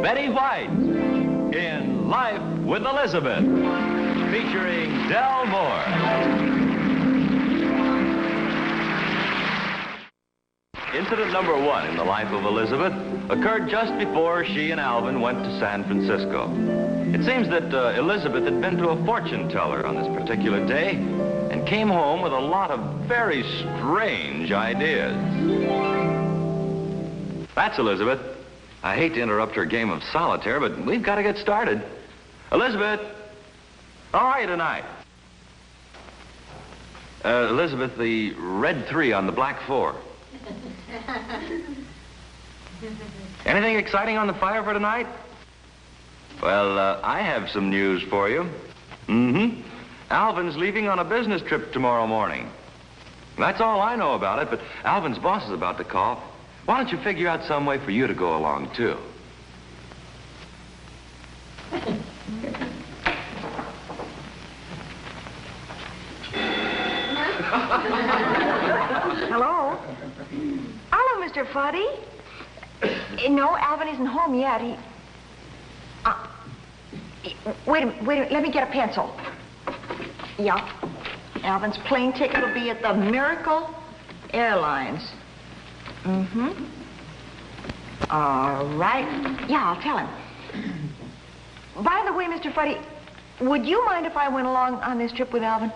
Betty White in Life with Elizabeth, featuring Del Moore. Incident number 1 in the life of Elizabeth occurred just before she and Alvin went to San Francisco. It seems that Elizabeth had been to a fortune teller on this particular day and came home with a lot of very strange ideas. That's Elizabeth. I hate to interrupt her game of solitaire, but we've got to get started. Elizabeth, how are you tonight? Elizabeth, the red 3 on the black 4. Anything exciting on the fire for tonight? Well, I have some news for you. Alvin's leaving on a business trip tomorrow morning. That's all I know about it, but Alvin's boss is about to call. Why don't you figure out some way for you to go along, too? Hello? Hello, Mr. Fuddy. No, Alvin isn't home yet. Wait a minute, let me get a pencil. Yeah. Alvin's plane ticket will be at the Miracle Airlines. All right. Yeah, I'll tell him. By the way, Mr. Fuddy, would you mind if I went along on this trip with Alvin?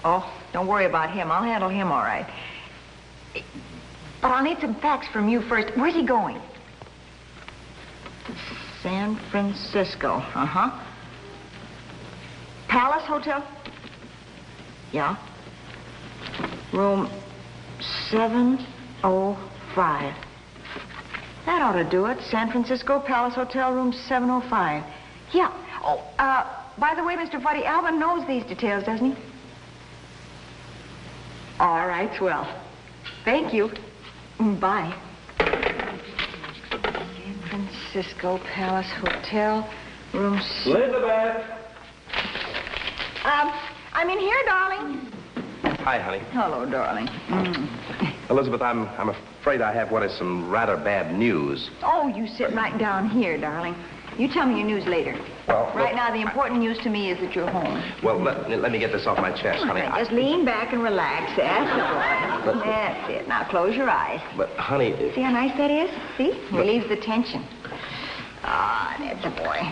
Oh, don't worry about him. I'll handle him all right. But I'll need some facts from you first. Where's he going? San Francisco. Palace Hotel? Yeah. Room 705. That ought to do it. San Francisco Palace Hotel, room 705. Yeah. Oh, by the way, Mr. Fuddy, Alvin knows these details, doesn't he? All right, swell. Thank you. Bye. San Francisco Palace Hotel, room... Elizabeth! I'm in here, darling. Hi, honey. Hello, darling. Elizabeth, I'm afraid I have what is some rather bad news. Oh, you sit right down here, darling. You tell me your news later. Well, right now, the important news to me is that you're home. Well, let me get this off my chest, honey. Just lean back and relax. That's the boy. That's it. Now, close your eyes. But, honey... See how nice that is? See? Relieves the tension. Ah, that's a boy.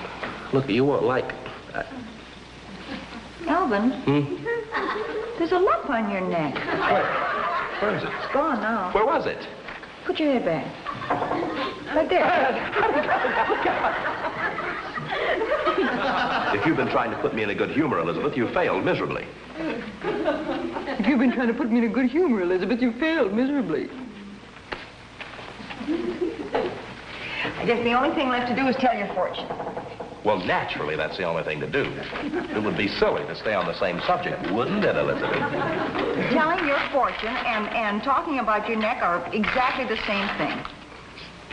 Look, you won't like... Alvin? There's a lump on your neck. Where is it? It's gone now. Where was it? Put your head back. Right there. If you've been trying to put me in a good humor, Elizabeth, you failed miserably. If you've been trying to put me in a good humor, Elizabeth, you failed miserably. I guess the only thing left to do is tell your fortune. Well, naturally, that's the only thing to do. It would be silly to stay on the same subject, wouldn't it, Elizabeth? Telling your fortune and talking about your neck are exactly the same thing.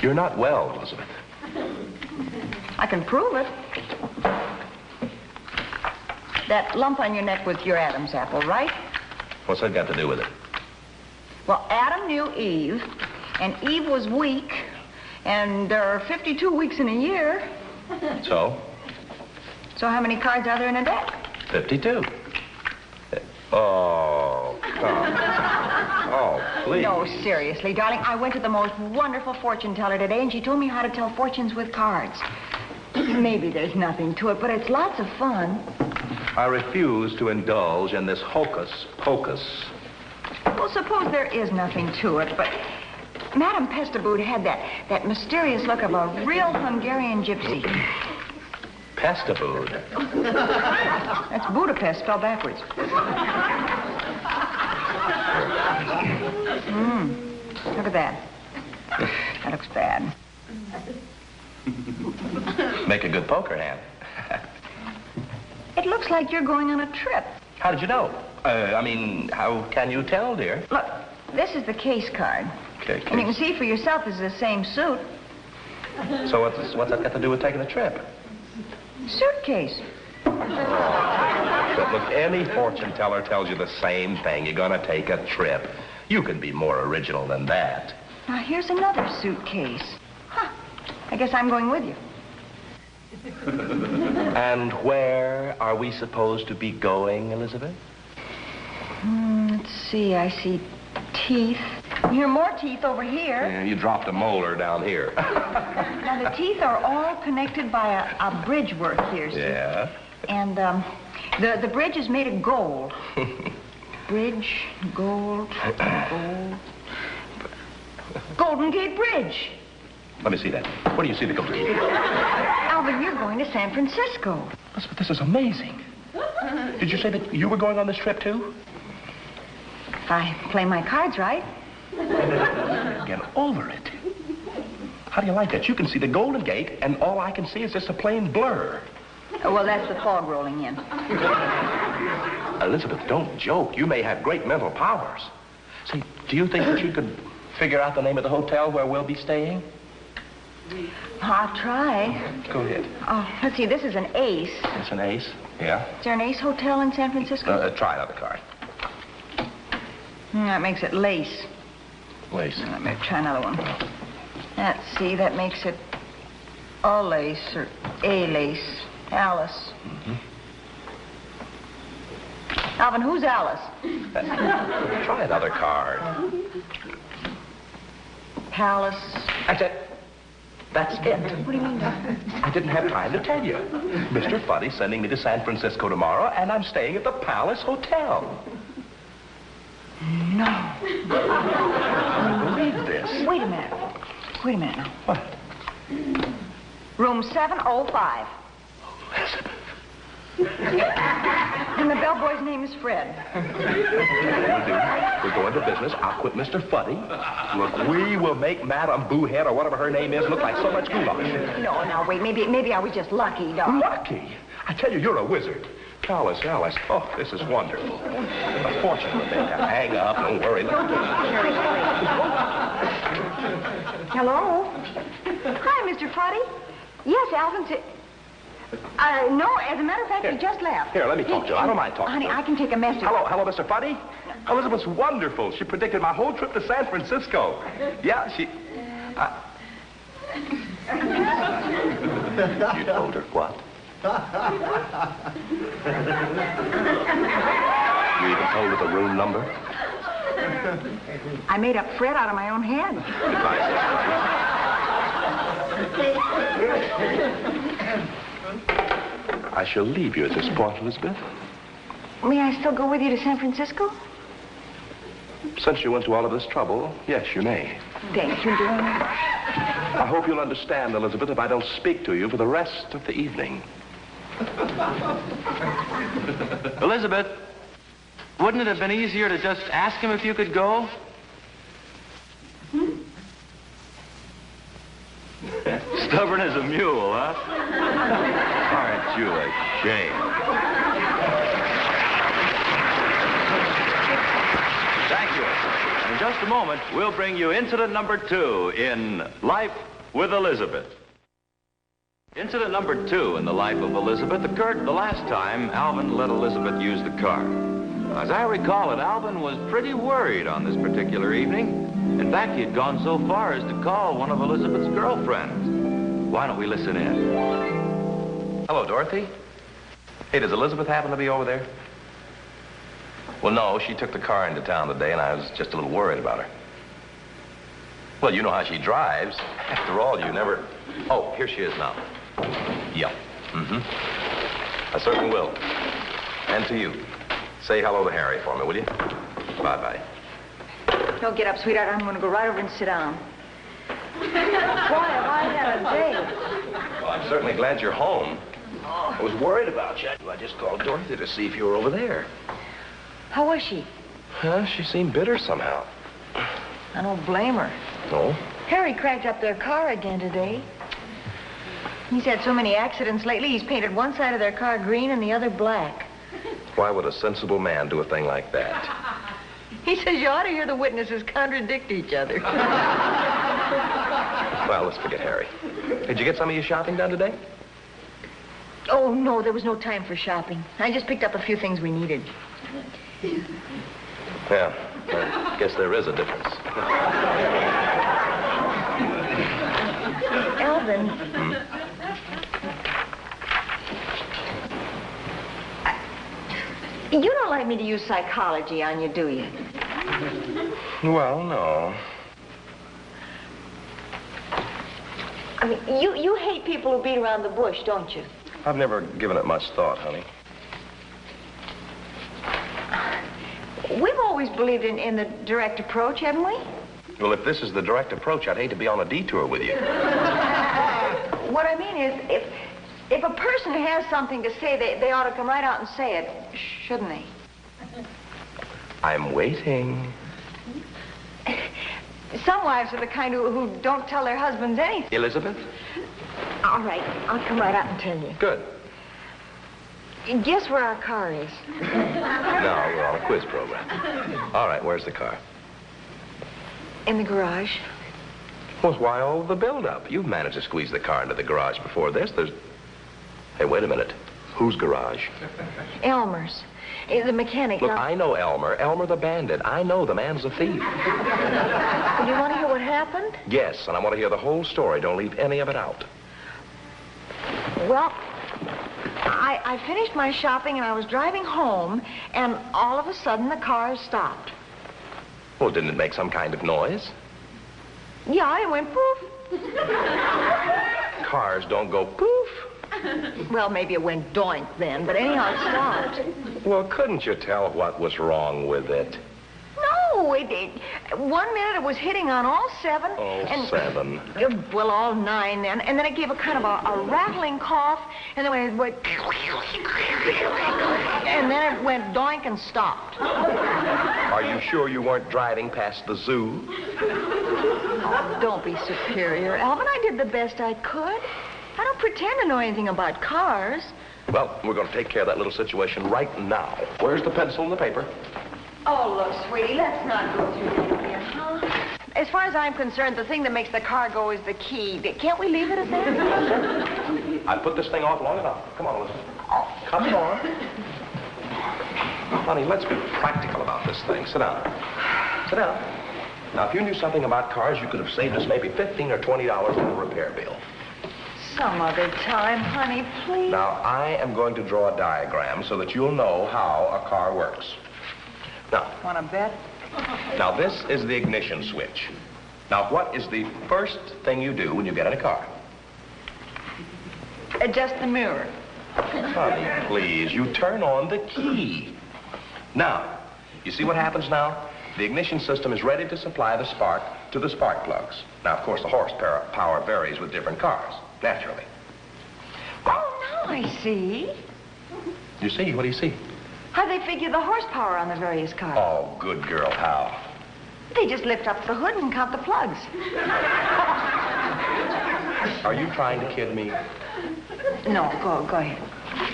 You're not well, Elizabeth. I can prove it. That lump on your neck was your Adam's apple, right? What's that got to do with it? Well, Adam knew Eve, and Eve was weak, and there are 52 weeks in a year. So? So how many cards are there in a deck? 52. Oh, come. Oh, please. No, seriously, darling. I went to the most wonderful fortune teller today, and she told me how to tell fortunes with cards. Maybe there's nothing to it, but it's lots of fun. I refuse to indulge in this hocus pocus. Well, suppose there is nothing to it, but Madame Pesteboud had that mysterious look of a real Hungarian gypsy. Pesteboud? That's Budapest spelled backwards. Look at that. That looks bad. Make a good poker hand. It looks like you're going on a trip. How did you know? How can you tell, dear? Look, this is the case card. Okay, And you can see for yourself this is the same suit. So what's that got to do with taking a trip? Suitcase. But look, any fortune teller tells you the same thing. You're going to take a trip. You can be more original than that. Now, here's another suitcase. Huh. guess I'm going with you. And where are we supposed to be going, Elizabeth? Let's see. I see teeth. Here are more teeth over here. Yeah, you dropped a molar down here. Now, the teeth are all connected by a bridge work here, see? Yeah. And the bridge is made of gold. Bridge, gold, gold. Golden Gate Bridge. Let me see that. Where do you see the gold? Alvin, you're going to San Francisco. Elizabeth, this is amazing. Did you say that you were going on this trip, too? If I play my cards right. Get over it. How do you like that? You can see the Golden Gate, and all I can see is just a plain blur. Oh, well, that's the fog rolling in. Elizabeth, don't joke. You may have great mental powers. Say, do you think that you could figure out the name of the hotel where we'll be staying? I'll try. Go ahead. Oh, let's see. This is an Ace. It's an Ace? Yeah. Is there an Ace Hotel in San Francisco? Try another card. That makes it Lace. Lace. Let me try another one. Let's see. That makes it a Lace or a Lace. Alice. Mm-hmm. Alvin, who's Alice? Try another card. Palace. That's it. That's it. What do you mean, Doctor? I didn't have time to tell you. Mr. Fuddy's sending me to San Francisco tomorrow, and I'm staying at the Palace Hotel. No. I believe this. Wait a minute. Wait a minute now. What? Room 705. Elizabeth. And the bellboy's name is Fred. We're going to business. I'll quit Mr. Fuddy. Look, we will make Madame Boohead, or whatever her name is, look like so much goulash. No, now, wait. Maybe I was just lucky, Doc. Lucky? I tell you, you're a wizard. Alice, Alice. Oh, this is wonderful. A fortune to make. Hang up. Don't worry. Hello? Hi, Mr. Fuddy. Yes, Alvin's... no, as a matter of fact, he just left. Here, let me talk to you. I don't mind talking Honey, to you. I can take a message. Hello, Mr. Fuddy? Elizabeth's wonderful. She predicted my whole trip to San Francisco. Yeah, she... You told her what? You even told her the room number? I made up Fred out of my own head. Goodbye, Mr. Fuddy. I shall leave you at this point, Elizabeth. May I still go with you to San Francisco? Since you went to all of this trouble, yes, you may. Thank you, dear. I hope you'll understand, Elizabeth, if I don't speak to you for the rest of the evening. Elizabeth, wouldn't it have been easier to just ask him if you could go? Stubborn as a mule, huh? Aren't you ashamed? Thank you. In just a moment, we'll bring you incident number 2 in Life with Elizabeth. Incident number 2 in the life of Elizabeth occurred the last time Alvin let Elizabeth use the car. As I recall it, Alvin was pretty worried on this particular evening. In fact, he had gone so far as to call one of Elizabeth's girlfriends. Why don't we listen in? Hello, Dorothy. Hey, does Elizabeth happen to be over there? Well, no, she took the car into town today, and I was just a little worried about her. Well, you know how she drives. After all, you never... Oh, here she is now. Yeah. Mm-hmm. I certainly will. And to you. Say hello to Harry for me, will you? Bye-bye. Don't get up, sweetheart. I'm going to go right over and sit down. Boy, have I had a day. Well, I'm certainly glad you're home. I was worried about you. I just called Dorothy to see if you were over there. How was she? Huh? She seemed bitter somehow. I don't blame her. No? Harry cracked up their car again today. He's had so many accidents lately, he's painted one side of their car green and the other black. Why would a sensible man do a thing like that? He says you ought to hear the witnesses contradict each other. Well, let's forget Harry. Did you get some of your shopping done today? Oh, no, there was no time for shopping. I just picked up a few things we needed. Yeah, I guess there is a difference. Alvin, Alvin. You don't like me to use psychology on you, do you? Well, no. I mean, you hate people who beat around the bush, don't you? I've never given it much thought, honey. We've always believed in the direct approach, haven't we? Well, if this is the direct approach, I'd hate to be on a detour with you. What I mean is, if a person has something to say, they ought to come right out and say it, shouldn't they? I'm waiting. Some wives are the kind who don't tell their husbands anything. Elizabeth? All right, I'll come right out and tell you. Good. Guess where our car is? No, we're on a quiz program. All right, where's the car? In the garage. Well, why all the build-up? You've managed to squeeze the car into the garage before this. Hey, wait a minute. Whose garage? Elmer's. The mechanic. Look, I know Elmer. Elmer the bandit. I know the man's a thief. Do you want to hear what happened? Yes, and I want to hear the whole story. Don't leave any of it out. Well, I finished my shopping and I was driving home, and all of a sudden the car stopped. Well, didn't it make some kind of noise? Yeah, it went poof. Cars don't go poof. Well, maybe it went doink then, but anyhow, it stopped. Well, couldn't you tell what was wrong with it? No, 1 minute it was hitting on all 7. All and, 7. Well, all 9 then. And then it gave a kind of a rattling cough, and then it went... And then it went doink and stopped. Are you sure you weren't driving past the zoo? Oh, don't be superior, Alvin. I did the best I could. I don't pretend to know anything about cars. Well, we're going to take care of that little situation right now. Where's the pencil and the paper? Oh, look, sweetie, let's not go through that again, huh? As far as I'm concerned, the thing that makes the car go is the key. Can't we leave it at that? I put this thing off long enough. Come on, Elizabeth. Oh, come on. Honey, let's be practical about this thing. Sit down. Sit down. Now, if you knew something about cars, you could have saved us maybe $15 or $20 on the repair bill. Some other time, honey, please. Now, I am going to draw a diagram so that you'll know how a car works. Now. Want to bet? Now, this is the ignition switch. Now, what is the first thing you do when you get in a car? Adjust the mirror. Honey, please, you turn on the key. Now, you see what happens now? The ignition system is ready to supply the spark to the spark plugs. Now, of course, the horsepower varies with different cars, naturally. Oh, now I see. You see? What do you see? How they figure the horsepower on the various cars. Oh, good girl, how? They just lift up the hood and count the plugs. Are you trying to kid me? No, go ahead.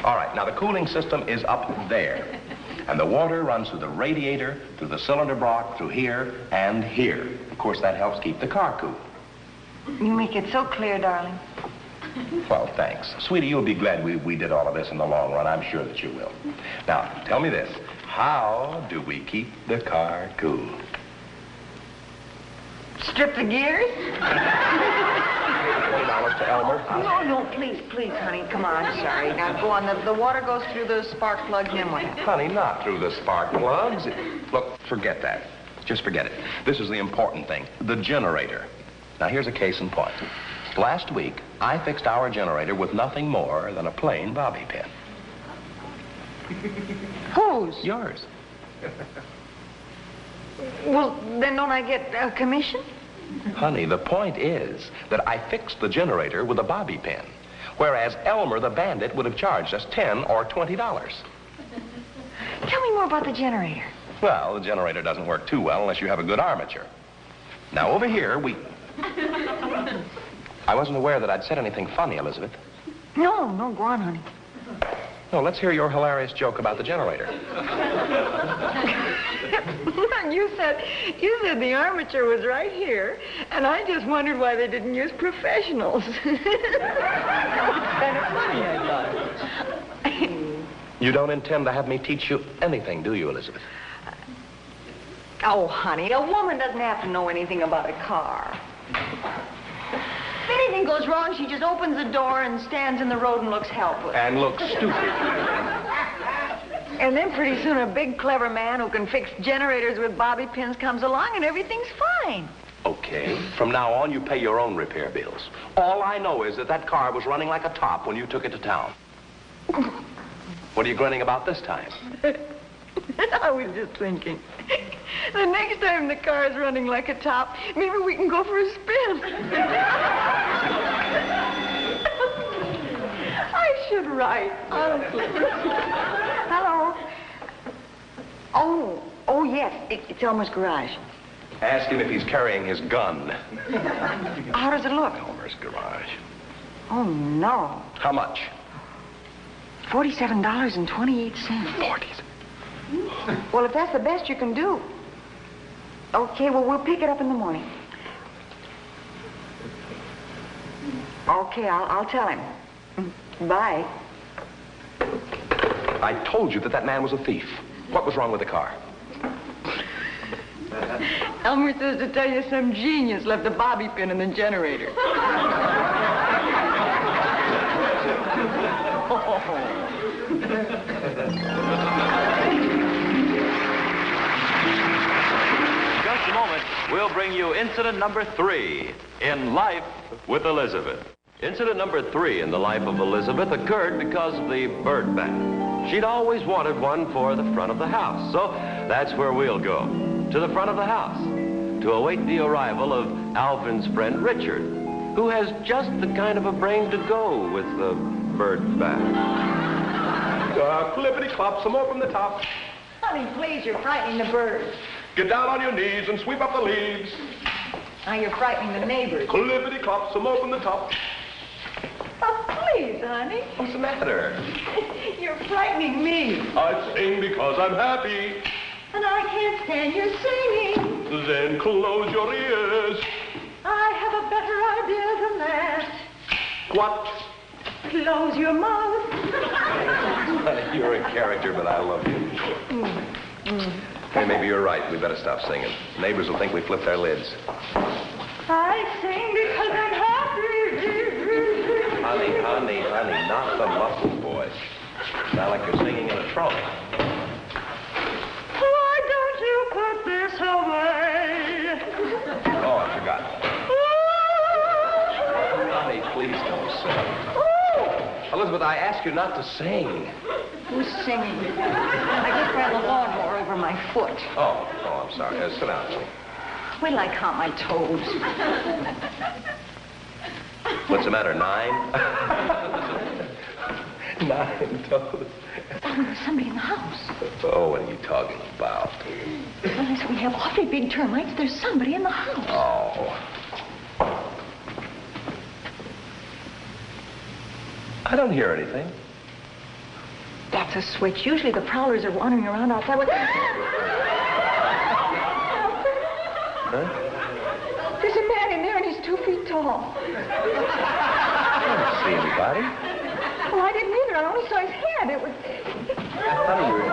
All right, now the cooling system is up there. And the water runs through the radiator, through the cylinder block, through here, and here. Of course, that helps keep the car cool. You make it so clear, darling. Well, thanks. Sweetie, you'll be glad we did all of this in the long run. I'm sure that you will. Now, tell me this. How do we keep the car cool? Strip the gears? $20 to Elmer? No, please, honey. Come on, I'm sorry. Now, go on. The water goes through those spark plugs, and then what happens? Honey, not through the spark plugs. Look, forget that. Just forget it. This is the important thing. The generator. Now, here's a case in point. Last week, I fixed our generator with nothing more than a plain bobby pin. Whose? Yours. Well, then don't I get a commission? Honey, the point is that I fixed the generator with a bobby pin, whereas Elmer the bandit would have charged us $10 or $20. Tell me more about the generator. Well, the generator doesn't work too well unless you have a good armature. Now, over here, I wasn't aware that I'd said anything funny, Elizabeth. No, go on, honey. No, let's hear your hilarious joke about the generator. You said the armature was right here, and I just wondered why they didn't use professionals. Kind of funny, I thought. You don't intend to have me teach you anything, do you, Elizabeth? Oh, honey, a woman doesn't have to know anything about a car. Finish anything goes wrong, she just opens the door and stands in the road and looks helpless. And looks stupid. And then pretty soon a big, clever man who can fix generators with bobby pins comes along and everything's fine. Okay. From now on, you pay your own repair bills. All I know is that that car was running like a top when you took it to town. What are you grinning about this time? I was just thinking. The next time the car's running like a top, maybe we can go for a spin. I should write, honestly. Hello. Oh, yes. It's Elmer's garage. Ask him if he's carrying his gun. How does it look? Elmer's garage. Oh, no. How much? $47.28. 40s. Well, if that's the best you can do. Okay, well, we'll pick it up in the morning. Okay, I'll tell him. Bye. I told you that that man was a thief. What was wrong with the car? Elmer says to tell you some genius left a bobby pin in the generator. Just a moment, we'll bring you incident number 3 in Life with Elizabeth. Incident number 3 in the life of Elizabeth occurred because of the bird bath. She'd always wanted one for the front of the house, so that's where we'll go, to the front of the house, to await the arrival of Alvin's friend Richard, who has just the kind of a brain to go with the bird bath. Clippity-clop, some more from the top. Honey, please, you're frightening the birds. Get down on your knees and sweep up the leaves. Now you're frightening the neighbors. Clippity-clop, some more from the top. Oh, please, honey. What's the matter? You're frightening me. I sing because I'm happy. And I can't stand your singing. Then close your ears. I have a better idea than that. What? Close your mouth. Honey, you're a character, but I love you. Hey, maybe you're right. We better stop singing. Neighbors will think we flipped our lids. I sing because I'm happy. Honey, not the muffled voice. Sound like you're singing in a trunk. Why don't you put this away? Oh, I forgot. Honey, please don't sing. Elizabeth, I asked you not to sing. Who's singing? I just ran the lawnmower over my foot. Oh, I'm sorry. Sit down. Wait till I count my toes. What's the matter, 9? 9 toes. Oh, there's somebody in the house. Oh, what are you talking about? Unless we have awfully big termites, there's somebody in the house. Oh. I don't hear anything. That's a switch. Usually the prowlers are wandering around outside with... Huh? There's a man in there and he's 2 feet tall. I don't see anybody. Well, I didn't either. I only saw his head. It was... Honey, you're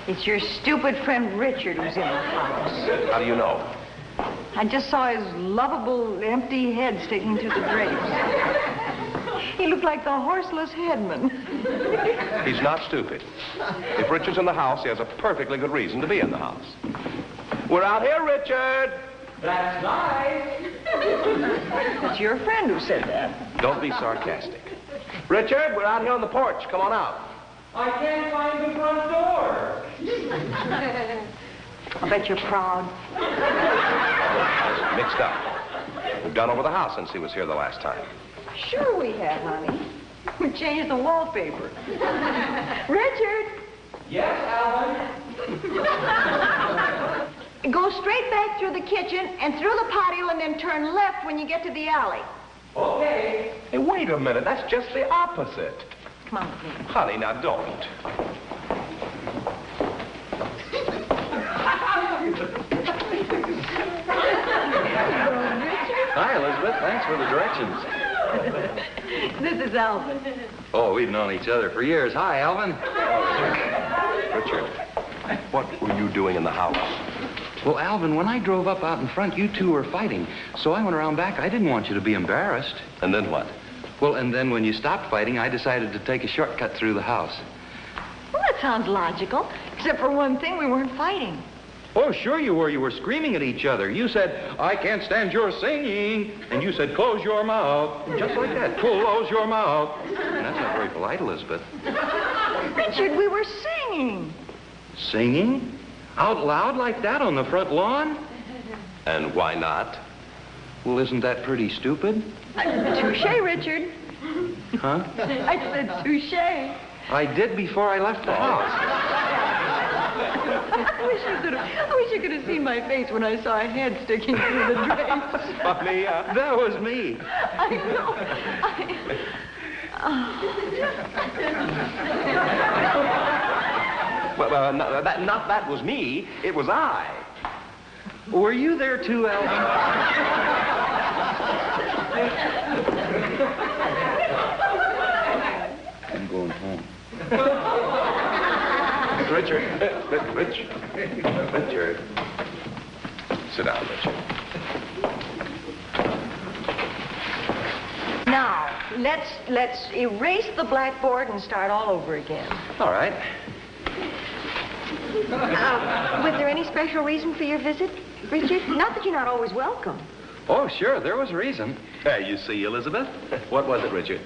just... It's your stupid friend Richard who's in the house. How do you know? I just saw his lovable, empty head sticking through the drapes. He looked like the horseless headman. He's not stupid. If Richard's in the house, he has a perfectly good reason to be in the house. We're out here, Richard! That's nice. It's your friend who said that. Don't be sarcastic. Richard, we're out here on the porch. Come on out. I can't find the front door. I bet you're proud. Mixed up. We've gone over the house since he was here the last time. Sure we have, honey. We changed the wallpaper. Richard! Yes, Alvin? Go straight back through the kitchen and through the patio and then turn left when you get to the alley. Okay. Hey, wait a minute. That's just the opposite. Come on with me. Honey, now don't. Hi, Elizabeth. Thanks for the directions. This is Alvin. Oh, we've known each other for years. Hi, Alvin. Richard, what were you doing in the house? Well, Alvin, when I drove up out in front, you two were fighting. So I went around back. I didn't want you to be embarrassed. And then what? Well, and then when you stopped fighting, I decided to take a shortcut through the house. Well, that sounds logical. Except for one thing, we weren't fighting. Oh, sure you were. You were screaming at each other. You said, I can't stand your singing. And you said, close your mouth. Just like that. Close your mouth. And that's not very polite, Elizabeth. Richard, we were singing. Singing? Out loud like that on the front lawn? And why not? Well, isn't that pretty stupid? Touche, Richard. Huh? I said touche. I did before I left the house. I wish you could have seen my face when I saw a head sticking through the drapes. Funny, that was me. I know. Well, no, that was me. It was I. Were you there too, Alvin? I'm going home. Richard. Richard. Sit down, Richard. Now, let's erase the blackboard and start all over again. All right. Was there any special reason for your visit, Richard? Not that you're not always welcome. Oh, sure, there was a reason. Hey, you see, Elizabeth? What was it, Richard?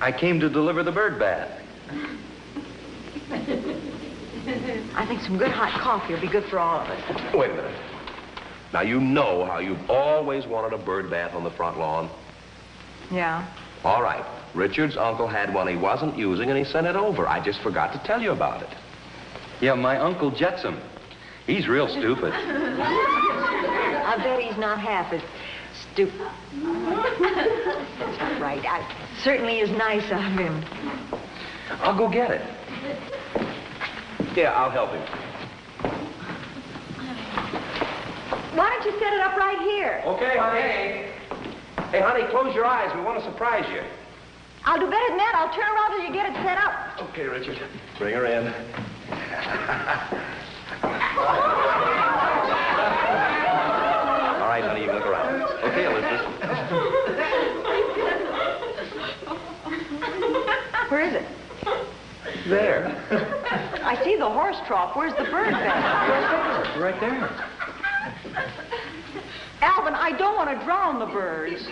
I came to deliver the bird bath. I think some good hot coffee will be good for all of us. Wait a minute. Now, you know how you've always wanted a bird bath on the front lawn. Yeah? All right. Richard's uncle had one he wasn't using, and he sent it over. I just forgot to tell you about it. Yeah, my Uncle Jetsam. He's real stupid. I bet he's not half as stupid. That's not right. Certainly is nice of him. I'll go get it. Yeah, I'll help him. Why don't you set it up right here? Okay, honey. Hey, honey, close your eyes. We want to surprise you. I'll do better than that. I'll turn around till you get it set up. Okay, Richard. Bring her in. All right, honey, you can look around. Okay, Elizabeth. Where is it? There. I see the horse trough. Where's the bird bath? Right there. Alvin, I don't want to drown the birds.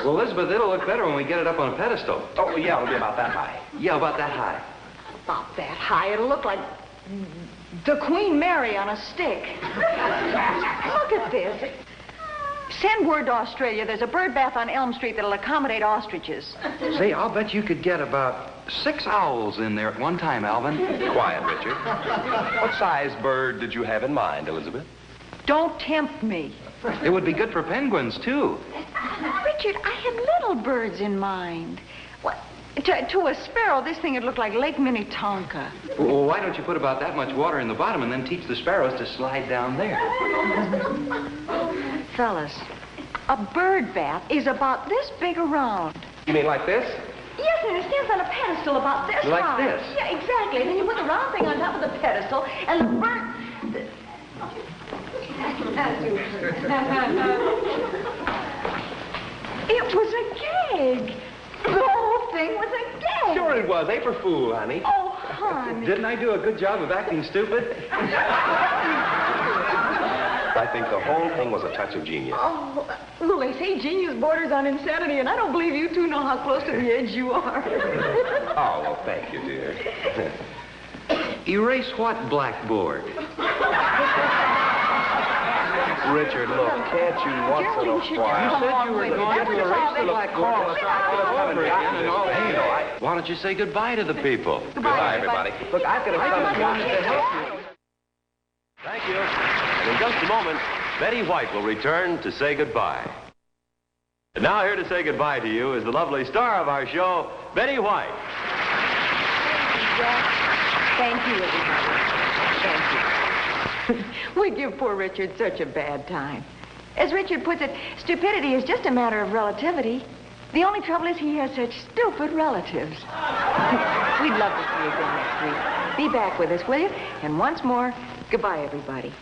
Well, Elizabeth, it'll look better when we get it up on a pedestal. Oh, yeah, it'll be about that high. Yeah, about that high. About that high. It'll look like the Queen Mary on a stick. Look at this. Send word to Australia. There's a bird bath on Elm Street that'll accommodate ostriches. Say, I'll bet you could get about 6 owls in there at one time, Alvin. Quiet, Richard. What size bird did you have in mind, Elizabeth? Don't tempt me. It would be good for penguins, too. Richard, I had little birds in mind. What? To a sparrow, this thing would look like Lake Minnetonka. Well, why don't you put about that much water in the bottom and then teach the sparrows to slide down there? Fellas, a bird bath is about this big around. You mean like this? Yes, and it stands on a pedestal about this Like high. this? Yeah, exactly. And then you put the round thing on top of the pedestal, and the bird... It was a gag. The whole thing was a gag. Sure it was. April Fool, honey. Oh, honey. Didn't I do a good job of acting stupid? I think the whole thing was a touch of genius. Oh, well, they say genius borders on insanity, and I don't believe you two know how close to the edge you are. Oh, well, thank you, dear. Erase what blackboard? Richard, look, can't you once in a while... You said you were going to erase the blackboard and start over again and all. Hey, why don't you say goodbye to the people? Goodbye, everybody. Look, I've got to come and watch the help you. Thank you. And in just a moment, Betty White will return to say goodbye. And now here to say goodbye to you is the lovely star of our show, Betty White. Thank you, everybody. Thank you. We give poor Richard such a bad time. As Richard puts it, stupidity is just a matter of relativity. The only trouble is he has such stupid relatives. We'd love to see you again next week. Be back with us, will you? And once more, goodbye, everybody.